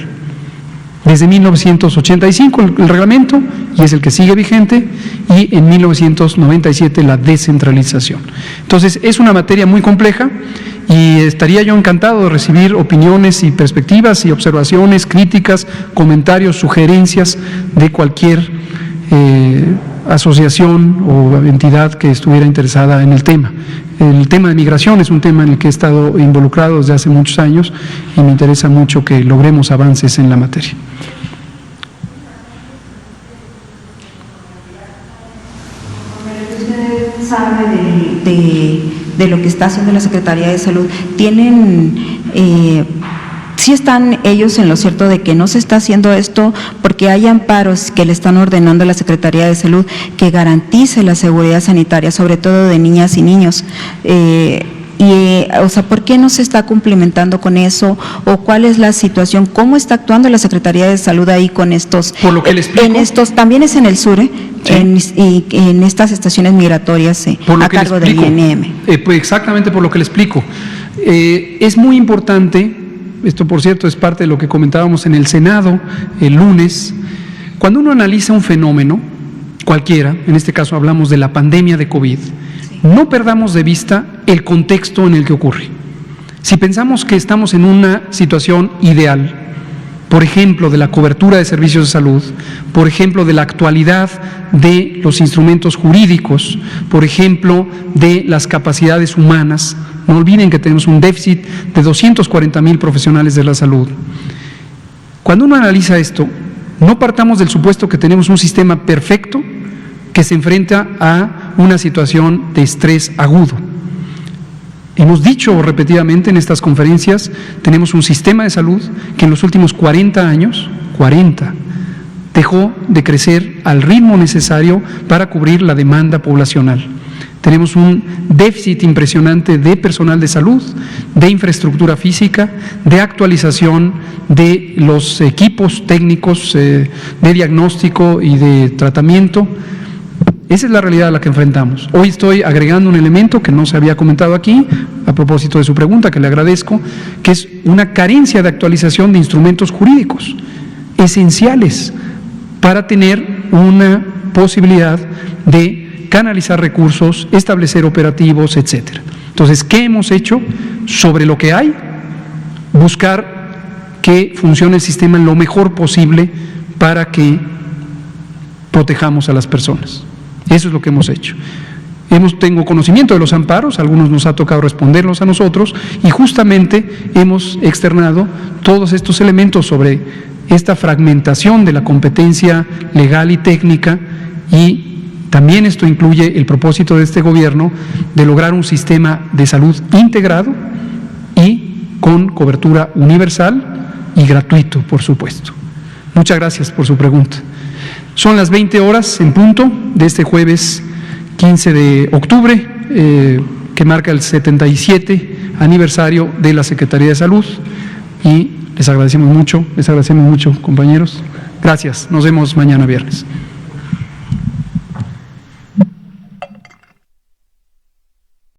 Desde 1985 el reglamento, y es el que sigue vigente, y en 1997 la descentralización. Entonces es una materia muy compleja y estaría yo encantado de recibir opiniones y perspectivas y observaciones, críticas, comentarios, sugerencias de cualquier asociación o entidad que estuviera interesada en el tema. El tema de migración es un tema en el que he estado involucrado desde hace muchos años y me interesa mucho que logremos avances en la materia. ¿Usted sabe de lo que está haciendo la Secretaría de Salud? ¿Tienen sí están ellos en lo cierto de que no se está haciendo esto porque hay amparos que le están ordenando a la Secretaría de Salud que garantice la seguridad sanitaria, sobre todo de niñas y niños? O sea, ¿por qué no se está cumplimentando con eso? ¿O cuál es la situación? ¿Cómo está actuando la Secretaría de Salud ahí con estos? Por lo que le explico. También es en el sur, sí. en estas estaciones migratorias a cargo del INM. Pues exactamente por lo que le explico. Es muy importante. Esto, por cierto, es parte de lo que comentábamos en el Senado el lunes. Cuando uno analiza un fenómeno, cualquiera, en este caso hablamos de la pandemia de COVID, no perdamos de vista el contexto en el que ocurre. Si pensamos que estamos en una situación ideal, por ejemplo, de la cobertura de servicios de salud, por ejemplo, de la actualidad de los instrumentos jurídicos, por ejemplo, de las capacidades humanas, no olviden que tenemos un déficit de 240,000 profesionales de la salud. Cuando uno analiza esto, no partamos del supuesto que tenemos un sistema perfecto que se enfrenta a una situación de estrés agudo. Hemos dicho repetidamente en estas conferencias, tenemos un sistema de salud que en los últimos 40 años, dejó de crecer al ritmo necesario para cubrir la demanda poblacional. Tenemos un déficit impresionante de personal de salud, de infraestructura física, de actualización de los equipos técnicos de diagnóstico y de tratamiento. Esa es la realidad a la que enfrentamos. Hoy estoy agregando un elemento que no se había comentado aquí, a propósito de su pregunta, que le agradezco, que es una carencia de actualización de instrumentos jurídicos esenciales para tener una posibilidad de canalizar recursos, establecer operativos, etcétera. Entonces, ¿qué hemos hecho sobre lo que hay? Buscar que funcione el sistema lo mejor posible para que protejamos a las personas. Eso es lo que hemos hecho. Tengo conocimiento de los amparos, algunos nos ha tocado responderlos a nosotros, y justamente hemos externado todos estos elementos sobre esta fragmentación de la competencia legal y técnica, y también esto incluye el propósito de este gobierno de lograr un sistema de salud integrado y con cobertura universal y gratuito, por supuesto. Muchas gracias por su pregunta. Son las 20 horas en punto de este jueves 15 de octubre, que marca el 77 aniversario de la Secretaría de Salud, y les agradecemos mucho, compañeros. Gracias, nos vemos mañana viernes.